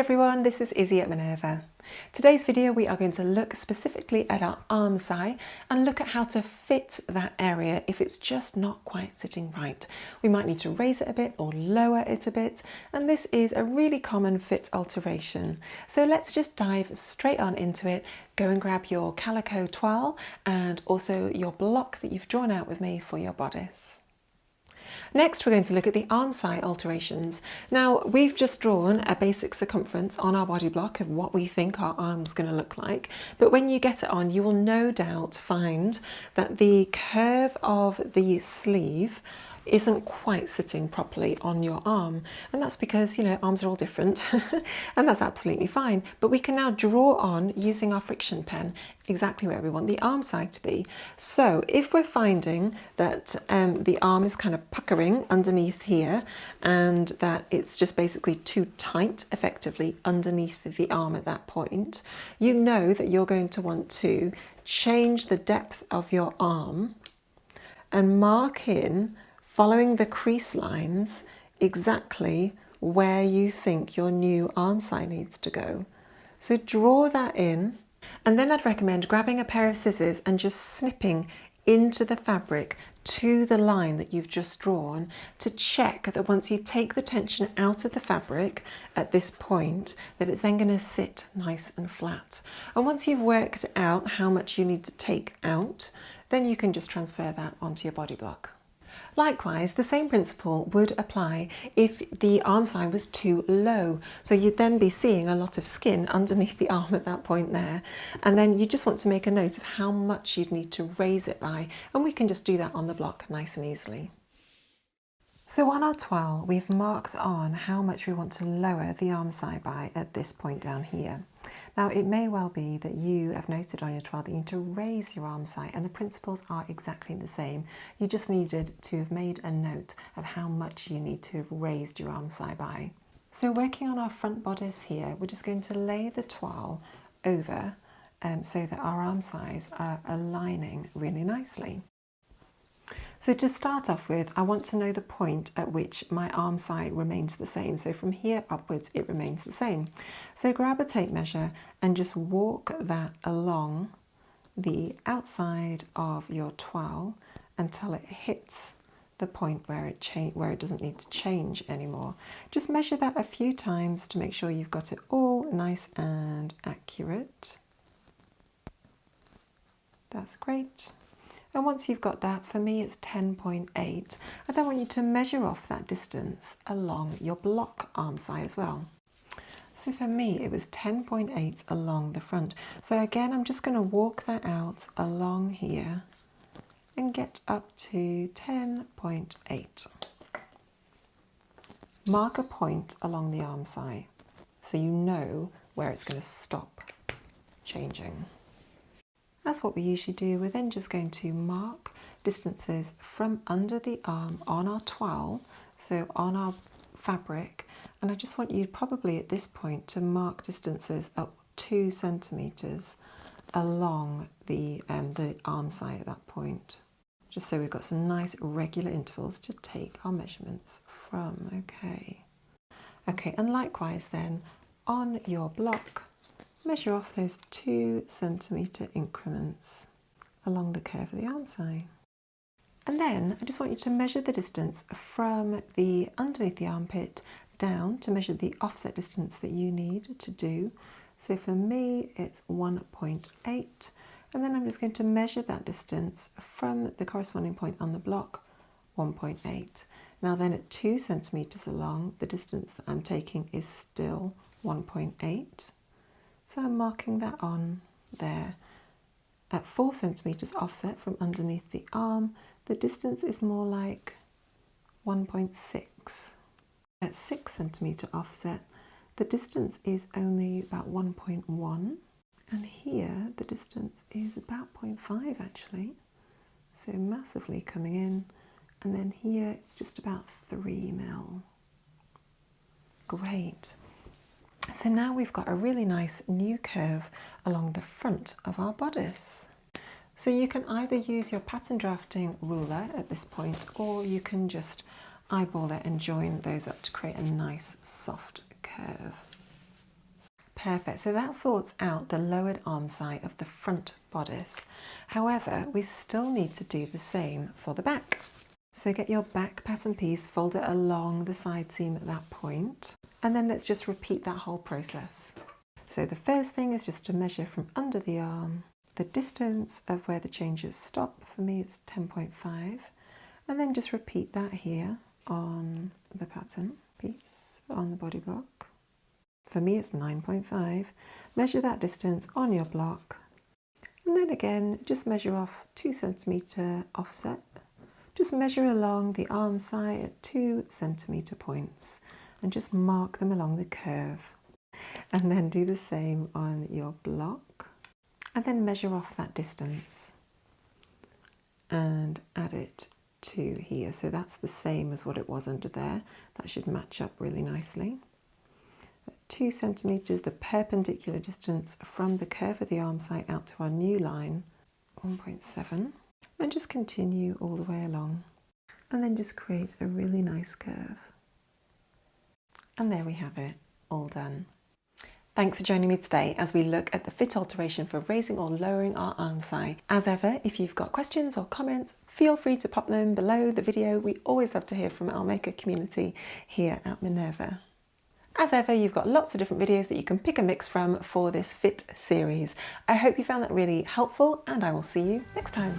everyone, this is Izzy at Minerva. Today's video we are going to look specifically at our armscye and look at how to fit that area if it's just not quite sitting right. We might need to raise it a bit or lower it a bit, and this is a really common fit alteration. So let's just dive straight on into it. Go and grab your calico toile and also your block that you've drawn out with me for your bodice. Next, we're going to look at the armscye alterations. Now, we've just drawn a basic circumference on our body block of what we think our arm's going to look like. But when you get it on, you will no doubt find that the curve of the sleeve isn't quite sitting properly on your arm, and that's because, you know, arms are all different and that's absolutely fine. But we can now draw on using our friction pen exactly where we want the armscye to be. So if we're finding that the arm is kind of puckering underneath here and that it's just basically too tight effectively underneath the arm at that point, you know that you're going to want to change the depth of your arm and mark in, following the crease lines, exactly where you think your new armscye needs to go. So draw that in, and then I'd recommend grabbing a pair of scissors and just snipping into the fabric to the line that you've just drawn to check that once you take the tension out of the fabric at this point, that it's then going to sit nice and flat. And once you've worked out how much you need to take out, then you can just transfer that onto your body block. Likewise, the same principle would apply if the armscye was too low. So you'd then be seeing a lot of skin underneath the arm at that point there. And then you just want to make a note of how much you'd need to raise it by. And we can just do that on the block nice and easily. So on our toile, we've marked on how much we want to lower the armscye by at this point down here. Now, it may well be that you have noted on your toile that you need to raise your armscye, and the principles are exactly the same. You just needed to have made a note of how much you need to have raised your armscye by. So working on our front bodice here, we're just going to lay the toile over so that our armscyes are aligning really nicely. So to start off with, I want to know the point at which my armscye remains the same. So from here upwards, it remains the same. So grab a tape measure and just walk that along the outside of your toile until it hits the point where it doesn't need to change anymore. Just measure that a few times to make sure you've got it all nice and accurate. That's great. And once you've got that, for me it's 10.8. I then want you to measure off that distance along your block armscye as well. So for me it was 10.8 along the front. So again, I'm just going to walk that out along here and get up to 10.8. Mark a point along the armscye so you know where it's going to stop changing. That's what we usually do. We're then just going to mark distances from under the arm on our toile, so on our fabric, and I just want you probably at this point to mark distances up 2 centimetres along the armscye at that point, just so we've got some nice regular intervals to take our measurements from. Okay, and likewise then on your block, measure off those 2 centimetre increments along the curve of the armscye. And then I just want you to measure the distance from the underneath the armpit down to measure the offset distance that you need to do. So for me it's 1.8, and then I'm just going to measure that distance from the corresponding point on the block, 1.8. Now then at 2 centimetres along, the distance that I'm taking is still 1.8. So I'm marking that on there. At 4 centimetres offset from underneath the arm, the distance is more like 1.6. At 6 centimetre offset, the distance is only about 1.1. And here, the distance is about 0.5 actually. So massively coming in. And then here, it's just about 3 mil. Great. So now we've got a really nice new curve along the front of our bodice. So you can either use your pattern drafting ruler at this point, or you can just eyeball it and join those up to create a nice soft curve. Perfect, so that sorts out the lowered armscye of the front bodice. However, we still need to do the same for the back. So get your back pattern piece, fold it along the side seam at that point, and then let's just repeat that whole process. So the first thing is just to measure from under the arm the distance of where the changes stop. For me it's 10.5, and then just repeat that here on the pattern piece on the body block. For me it's 9.5. Measure that distance on your block, and then again just measure off 2 centimetre offset. Just measure along the armscye at 2 centimetre points and just mark them along the curve. And then do the same on your block, and then measure off that distance and add it to here. So that's the same as what it was under there. That should match up really nicely. 2 centimetres, the perpendicular distance from the curve of the armscye out to our new line, 1.7. And just continue all the way along, and then just create a really nice curve. And there we have it, all done. Thanks for joining me today as we look at the fit alteration for raising or lowering our armscye. As ever, if you've got questions or comments, feel free to pop them below the video. We always love to hear from our maker community here at Minerva. As ever, you've got lots of different videos that you can pick a mix from for this fit series. I hope you found that really helpful, and I will see you next time.